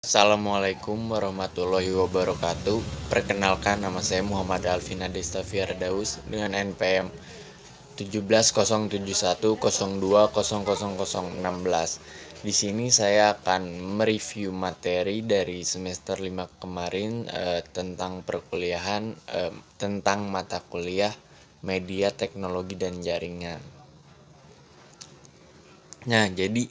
Assalamualaikum warahmatullahi wabarakatuh. Perkenalkan, nama saya Muhammad Alvin Adesta Firdaus dengan NPM 170710200016. Di sini saya akan mereview materi dari semester 5 kemarin tentang perkuliahan tentang mata kuliah media, teknologi, dan jaringan. Nah, jadi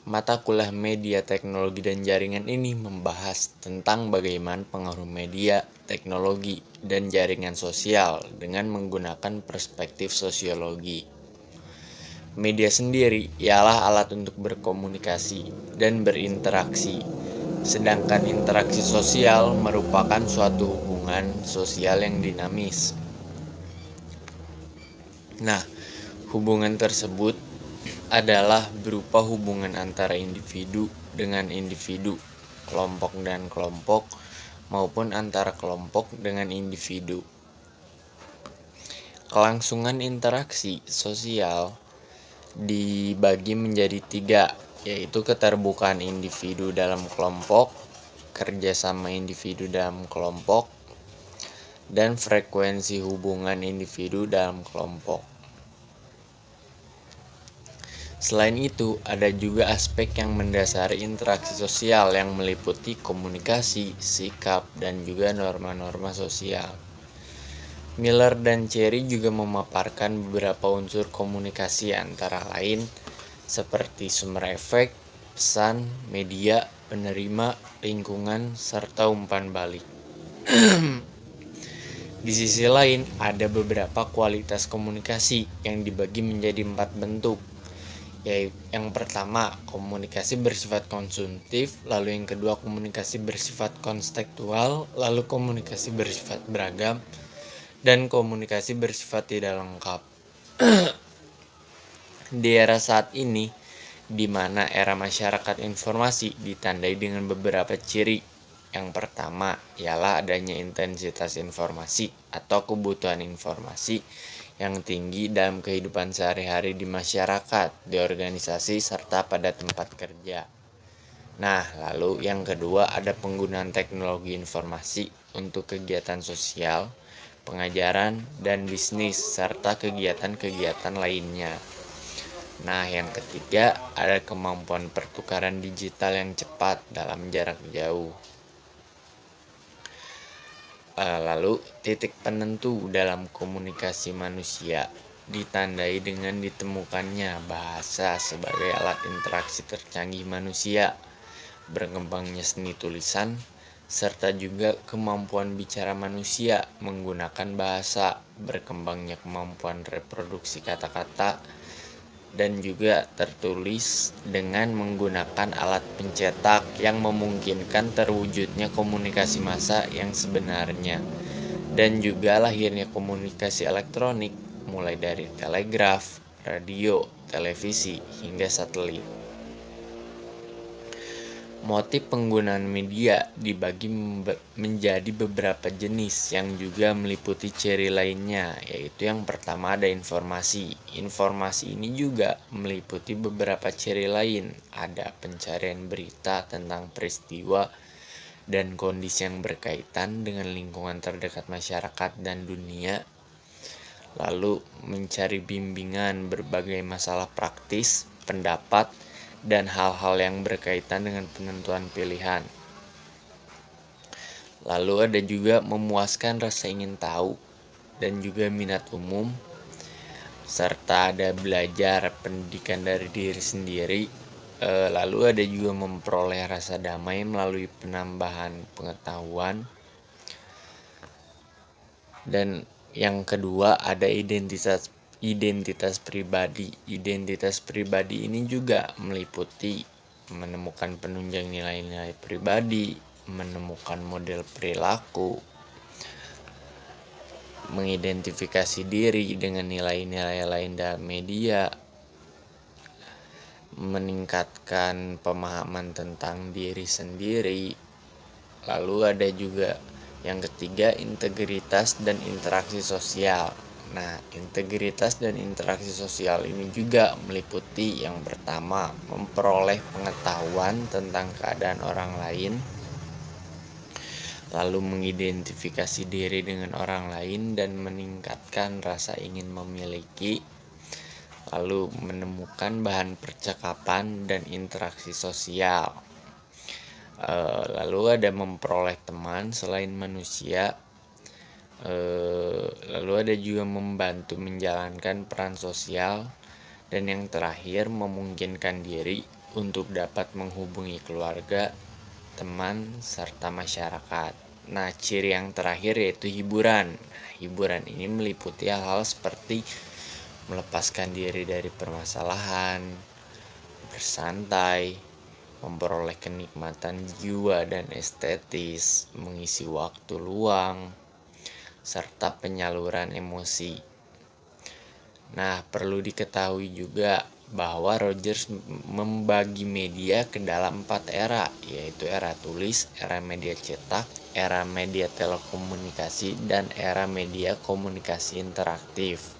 mata kuliah media, teknologi, dan jaringan ini membahas tentang bagaimana pengaruh media, teknologi, dan jaringan sosial dengan menggunakan perspektif sosiologi. Media sendiri ialah alat untuk berkomunikasi dan berinteraksi, sedangkan interaksi sosial merupakan suatu hubungan sosial yang dinamis. Nah, hubungan tersebut adalah berupa hubungan antara individu dengan individu, kelompok dan kelompok, maupun antara kelompok dengan individu. Kelangsungan interaksi sosial dibagi menjadi 3, yaitu keterbukaan individu dalam kelompok, kerjasama individu dalam kelompok, dan frekuensi hubungan individu dalam kelompok. Selain itu, ada juga aspek yang mendasari interaksi sosial yang meliputi komunikasi, sikap, dan juga norma-norma sosial. Miller dan Cherry juga memaparkan beberapa unsur komunikasi antara lain seperti sumber efek, pesan, media, penerima, lingkungan, serta umpan balik. Di sisi lain, ada beberapa kualitas komunikasi yang dibagi menjadi 4 bentuk. Yang pertama, komunikasi bersifat konsumtif, lalu yang kedua komunikasi bersifat konstekstual, lalu komunikasi bersifat beragam, dan komunikasi bersifat tidak lengkap. Di era saat ini, di mana era masyarakat informasi ditandai dengan beberapa ciri. Yang pertama ialah adanya intensitas informasi atau kebutuhan informasi yang tinggi dalam kehidupan sehari-hari di masyarakat, di organisasi, serta pada tempat kerja. Nah, lalu yang kedua ada penggunaan teknologi informasi untuk kegiatan sosial, pengajaran, dan bisnis, serta kegiatan-kegiatan lainnya. Nah, yang ketiga ada kemampuan pertukaran digital yang cepat dalam jarak jauh. Lalu titik penentu dalam komunikasi manusia ditandai dengan ditemukannya bahasa sebagai alat interaksi tercanggih manusia, berkembangnya seni tulisan, serta juga kemampuan bicara manusia menggunakan bahasa, berkembangnya kemampuan reproduksi kata-kata, dan juga tertulis dengan menggunakan alat pencetak yang memungkinkan terwujudnya komunikasi massa yang sebenarnya, dan juga lahirnya komunikasi elektronik mulai dari telegraf, radio, televisi, hingga satelit. Motif penggunaan media dibagi menjadi beberapa jenis yang juga meliputi ciri lainnya, yaitu yang pertama ada informasi. Informasi ini juga meliputi beberapa ciri lain, ada pencarian berita tentang peristiwa dan kondisi yang berkaitan dengan lingkungan terdekat masyarakat dan dunia, lalu mencari bimbingan berbagai masalah praktis, pendapat, dan hal-hal yang berkaitan dengan penentuan pilihan. Lalu ada juga memuaskan rasa ingin tahu dan juga minat umum, serta ada belajar pendidikan dari diri sendiri. Lalu ada juga memperoleh rasa damai melalui penambahan pengetahuan. Dan yang kedua ada identitas pribadi. Identitas pribadi ini juga meliputi menemukan penunjang nilai-nilai pribadi, menemukan model perilaku, mengidentifikasi diri dengan nilai-nilai lain dalam media, meningkatkan pemahaman tentang diri sendiri. Lalu ada juga yang ketiga, integritas dan interaksi sosial, Nah, integritas dan interaksi sosial ini juga meliputi yang pertama, memperoleh pengetahuan tentang keadaan orang lain, lalu mengidentifikasi diri dengan orang lain dan meningkatkan rasa ingin memiliki, lalu menemukan bahan percakapan dan interaksi sosial. Lalu ada memperoleh teman selain manusia. Lalu ada juga membantu menjalankan peran sosial, dan yang terakhir memungkinkan diri untuk dapat menghubungi keluarga, teman, serta masyarakat. Nah, ciri yang terakhir yaitu hiburan. Hiburan ini meliputi hal-hal seperti melepaskan diri dari permasalahan, bersantai, memperoleh kenikmatan jiwa dan estetis, mengisi waktu luang, serta penyaluran emosi. Nah, perlu diketahui juga bahwa Rogers membagi media ke dalam 4 era, yaitu era tulis, era media cetak, era media telekomunikasi, dan era media komunikasi interaktif.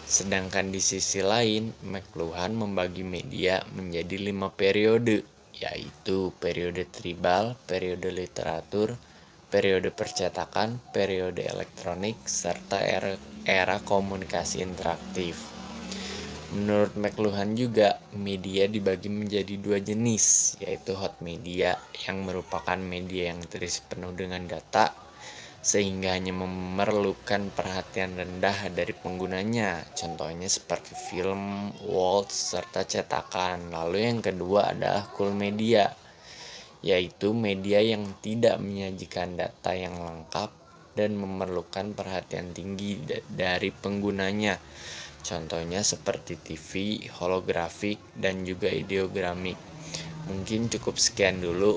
Sedangkan di sisi lain, McLuhan membagi media menjadi 5 periode, yaitu periode tribal, periode literatur, periode percetakan, periode elektronik, serta era komunikasi interaktif. Menurut McLuhan juga, media dibagi menjadi 2 jenis, yaitu hot media yang merupakan media yang terisi penuh dengan data, sehingga hanya memerlukan perhatian rendah dari penggunanya, contohnya seperti film, waltz, serta cetakan. Lalu yang kedua adalah cool media, yaitu media yang tidak menyajikan data yang lengkap dan memerlukan perhatian tinggi dari penggunanya. Contohnya seperti TV, holografik, dan juga ideogramik. Mungkin cukup sekian dulu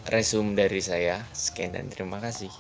resume dari saya. Sekian dan terima kasih.